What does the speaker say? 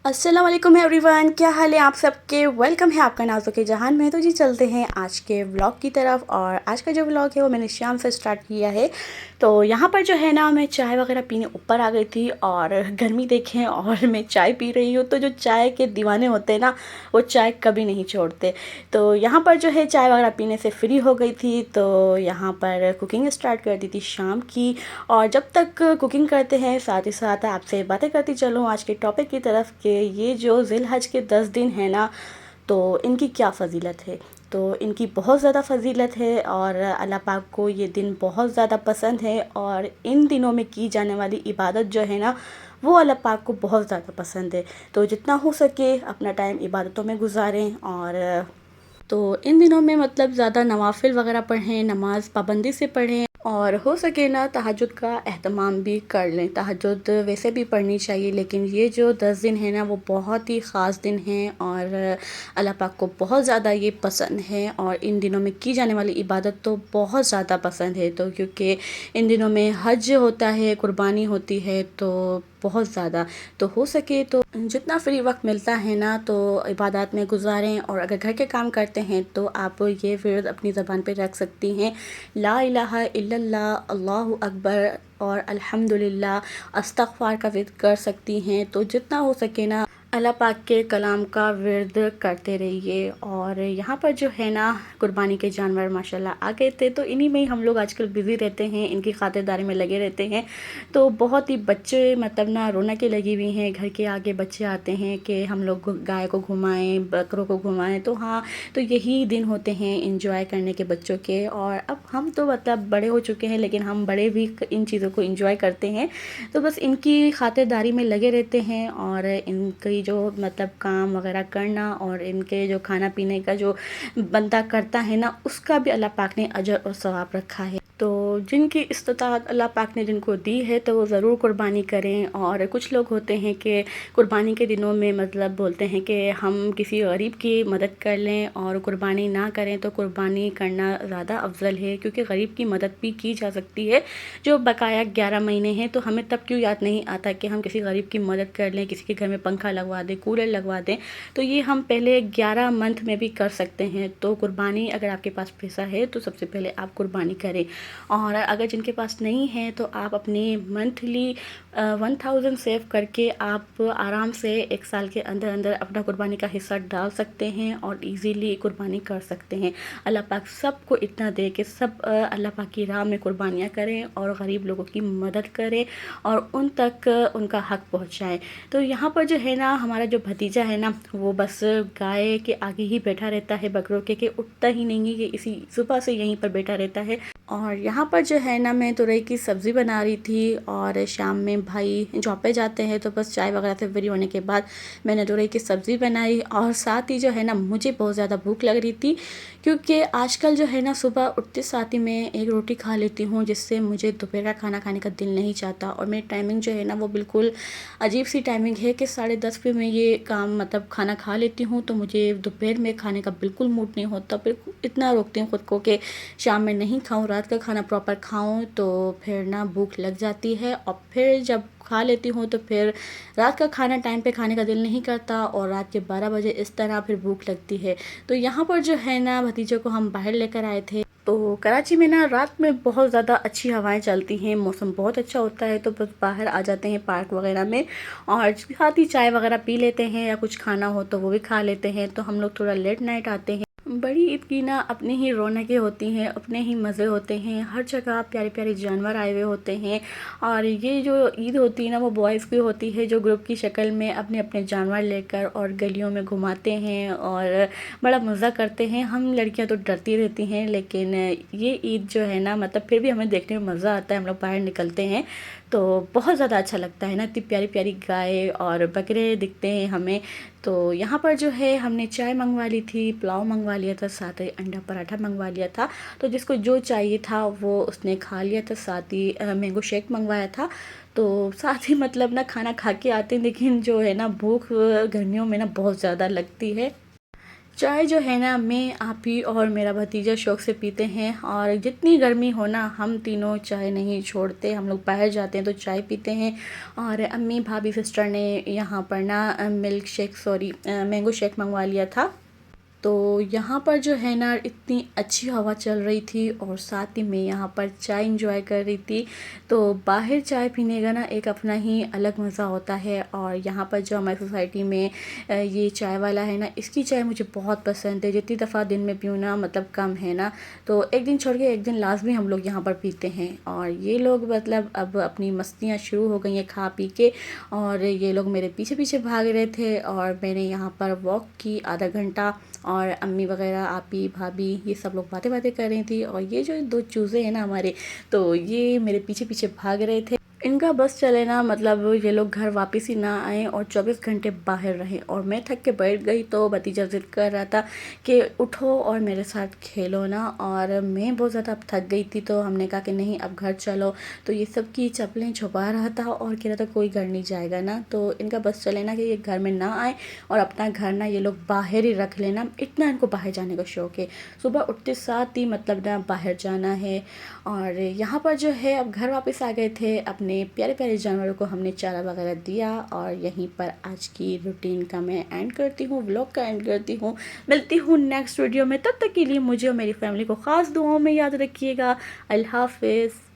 अस्सलाम वालेकुम एवरीवन, क्या हाल है आप सबके। वेलकम है आपका नाज़ों के जहान में। तो जी चलते हैं आज के व्लॉग की तरफ। और आज का जो व्लॉग है वो मैंने शाम से स्टार्ट किया है। तो यहाँ पर जो है ना, मैं चाय वगैरह पीने ऊपर आ गई थी और गर्मी देखें और मैं चाय पी रही हूँ। तो जो चाय के दीवाने होते हैं ना, वो चाय कभी नहीं छोड़ते। तो यहाँ पर जो है चाय वगैरह पीने से फ्री हो गई थी, तो यहाँ पर कुकिंग स्टार्ट कर दी थी शाम की। और जब तक कुकिंग करते हैं साथ ही साथ आपसे बातें करती चलूँ आज के टॉपिक की तरफ कि ये जो ज़िलहज के 10 दिन हैं ना, तो इनकी क्या फ़जीलत है। तो इनकी बहुत ज़्यादा फ़जीलत है और अल्लाह पाक को ये दिन बहुत ज़्यादा पसंद है। और इन दिनों में की जाने वाली इबादत जो है ना, वो अल्लाह पाक को बहुत ज़्यादा पसंद है। तो जितना हो सके अपना टाइम इबादतों में गुजारें। और तो इन दिनों में मतलब ज़्यादा नवाफ़िल वगैरह पढ़ें, नमाज़ पाबंदी से पढ़ें और हो सके ना तहज्जुद का एहतमाम भी कर लें। तहज्जुद वैसे भी पढ़नी चाहिए, लेकिन ये जो 10 दिन है ना, वो बहुत ही ख़ास दिन हैं और अल्लाह पाक को बहुत ज़्यादा ये पसंद है। और इन दिनों में की जाने वाली इबादत तो बहुत ज़्यादा पसंद है। तो क्योंकि इन दिनों में हज होता है, कुर्बानी होती है, तो बहुत ज़्यादा तो हो सके तो जितना फ्री वक्त मिलता है ना, तो इबादत में गुजारें। और अगर घर के काम करते हैं तो आप ये फिर अपनी ज़बान पे रख सकती हैं, ला इलाहा इल्लल्लाह, अल्लाहु अकबर और अल्हम्दुलिल्लाह, अस्तगफार का विर्द कर सकती हैं। तो जितना हो सके ना अल्लाह पाक के कलाम का विर्द करते रहिए। और यहाँ पर जो है ना, कुर्बानी के जानवर माशाल्लाह आ गए थे, तो इन्हीं में ही हम लोग आजकल बिज़ी रहते हैं, इनकी खातिरदारी में लगे रहते हैं। तो बहुत ही बच्चे मतलब ना रौनकें लगी हुई हैं, घर के आगे बच्चे आते हैं कि हम लोग गाय को घुमाएं, बकरों को घुमाएं। तो हाँ, तो यही दिन होते हैं इंजॉय करने के बच्चों के। और अब हम तो मतलब बड़े हो चुके हैं, लेकिन हम बड़े भी इन चीज़ों को इंजॉय करते हैं। तो बस इनकी खातिरदारी में लगे रहते हैं और इनकी जो मतलब काम वगैरह करना और इनके जो खाना पीने का जो बंदा करता है ना, उसका भी अल्लाह पाक ने अजर और सवाब रखा है। तो जिनकी इस्तिताअत अल्लाह पाक ने जिनको दी है, तो वो ज़रूर कुर्बानी करें। और कुछ लोग होते हैं कि कुर्बानी के दिनों में मतलब बोलते हैं कि हम किसी गरीब की मदद कर लें और कुर्बानी ना करें। तो कुर्बानी करना ज़्यादा अफजल है, क्योंकि गरीब की मदद भी की जा सकती है। जो बकाया 11 महीने हैं, तो हमें तब क्यों याद नहीं आता कि हम किसी गरीब की मदद कर लें, किसी के घर में पंखा लगवा दें, कूलर लगवा दें। तो ये हम पहले 11 मंथ में भी कर सकते हैं। तो कुर्बानी अगर आपके पास पैसा है तो सबसे पहले आप कुर्बानी करें। और अगर जिनके पास नहीं है, तो आप अपनी मंथली 1000 सेव करके आप आराम से 1 साल के अंदर अंदर अपना कुर्बानी का हिस्सा डाल सकते हैं और इजीली कुर्बानी कर सकते हैं। अल्लाह पाक सबको इतना दे कि सब अल्लाह पाक की राह में कुर्बानियाँ करें और गरीब लोगों की मदद करें और उन तक उनका हक पहुँचाएँ। तो यहाँ पर जो है ना, हमारा जो भतीजा है ना, वो बस गाय के आगे ही बैठा रहता है, बकरों के उठता ही नहीं है, कि इसी सुबह से यहीं पर बैठा रहता है। और यहाँ पर जो है ना, मैं तुरई की सब्ज़ी बना रही थी और शाम में भाई जॉब पे जाते हैं, तो बस चाय वगैरह से फ्री होने के बाद मैंने तुरई की सब्ज़ी बनाई। और साथ ही जो है ना, मुझे बहुत ज़्यादा भूख लग रही थी, क्योंकि आजकल जो है ना, सुबह उठते साथ ही मैं एक रोटी खा लेती हूँ, जिससे मुझे दोपहर का खाना खाने का दिल नहीं चाहता। और मेरी टाइमिंग जो है ना, वो बिल्कुल अजीब सी टाइमिंग है कि 10:30 पे मैं ये काम मतलब खाना खा लेती हूँ। तो मुझे दोपहर में खाने का बिल्कुल मूड नहीं होता, बिल्कुल इतना रोकती हूँ ख़ुद को कि शाम में नहीं खाऊं, रात का खाना प्रॉपर खाऊं। तो फिर ना भूख लग जाती है और फिर जब खा लेती हूँ तो फिर रात का खाना टाइम पे खाने का दिल नहीं करता और रात के 12 बजे इस तरह फिर भूख लगती है। तो यहाँ पर जो है ना, भतीजे को हम बाहर लेकर आए थे। तो कराची में ना रात में बहुत ज़्यादा अच्छी हवाएं चलती हैं, मौसम बहुत अच्छा होता है, तो बस बाहर आ जाते हैं पार्क वगैरह में और साथ ही चाय वगैरह पी लेते हैं, या कुछ खाना हो तो वो भी खा लेते हैं। तो हम लोग थोड़ा लेट नाइट आते हैं। बड़ी ईद की ना अपनी ही रौनकें होती हैं, अपने ही मज़े होते हैं, हर जगह प्यारे प्यारे जानवर आए हुए होते हैं। और ये जो ईद होती है ना, वो बॉयज़ की होती है, जो ग्रुप की शक्ल में अपने अपने जानवर लेकर और गलियों में घुमाते हैं और बड़ा मज़ा करते हैं। हम लड़कियां तो डरती रहती हैं, लेकिन ये ईद जो है ना, मतलब फिर भी हमें देखने में मज़ा आता है। हम लोग बाहर निकलते हैं तो बहुत ज़्यादा अच्छा लगता है ना, इतनी प्यारी प्यारी गाय और बकरे दिखते हैं हमें। तो यहाँ पर जो है, हमने चाय मंगवा ली थी, पुलाव मंगवा लिया था, साथ ही अंडा पराठा मंगवा लिया था। तो जिसको जो चाहिए था वो उसने खा लिया था। साथ ही मैंगो शेक मंगवाया था। तो साथ ही मतलब ना खाना खा के आते हैं, लेकिन जो है ना भूख गर्मियों में ना बहुत ज़्यादा लगती है। चाय जो है ना मैं, आप ही और मेरा भतीजा शौक से पीते हैं, और जितनी गर्मी हो ना हम तीनों चाय नहीं छोड़ते। हम लोग बाहर जाते हैं तो चाय पीते हैं। और अम्मी भाभी सिस्टर ने यहाँ पर ना milk shake, sorry mango shake मंगवा लिया था। तो यहाँ पर जो है ना इतनी अच्छी हवा चल रही थी और साथ ही मैं यहाँ पर चाय इंजॉय कर रही थी। तो बाहर चाय पीने का ना एक अपना ही अलग मज़ा होता है। और यहाँ पर जो हमारी सोसाइटी में ये चाय वाला है ना, इसकी चाय मुझे बहुत पसंद है। जितनी दफ़ा दिन में पीऊँ ना मतलब कम है ना। तो एक दिन छोड़ के एक दिन लाजमी हम लोग यहाँ पर पीते हैं। और ये लोग मतलब अब अपनी मस्तियाँ शुरू हो गई हैं खा पी के। और ये लोग मेरे पीछे पीछे भाग रहे थे और मैंने यहाँ पर वॉक की आधा घंटा। और अम्मी वगैरह, आपी, भाभी, ये सब लोग बातें बातें कर रही थी। और ये जो दो चूज़े हैं ना हमारे, तो ये मेरे पीछे पीछे भाग रहे थे। इनका बस चले ना मतलब ये लोग घर वापस ही ना आए और 24 घंटे बाहर रहे। और मैं थक के बैठ गई तो भतीजा ज़िद कर रहा था कि उठो और मेरे साथ खेलो ना। और मैं बहुत ज़्यादा अब थक गई थी तो हमने कहा कि नहीं अब घर चलो। तो ये सब की चप्पलें छुपा रहा था और कह रहा था कोई घर नहीं जाएगा ना। तो इनका बस चले ना कि ये घर में ना आए और अपना घर ना ये लोग बाहर ही रख लेना। इतना इनको बाहर जाने का शौक़ है। सुबह उठते साथ ही मतलब ना बाहर जाना है। और यहाँ पर जो है अब घर वापस आ गए थे। अपने प्यारे प्यारे जानवरों को हमने चारा वगैरह दिया। और यहीं पर आज की रूटीन का मैं एंड करती हूँ, व्लॉग का एंड करती हूँ। मिलती हूँ नेक्स्ट वीडियो में, तब तक के लिए मुझे और मेरी फैमिली को ख़ास दुआओं में याद रखिएगा। अल्लाह हाफ़िज़।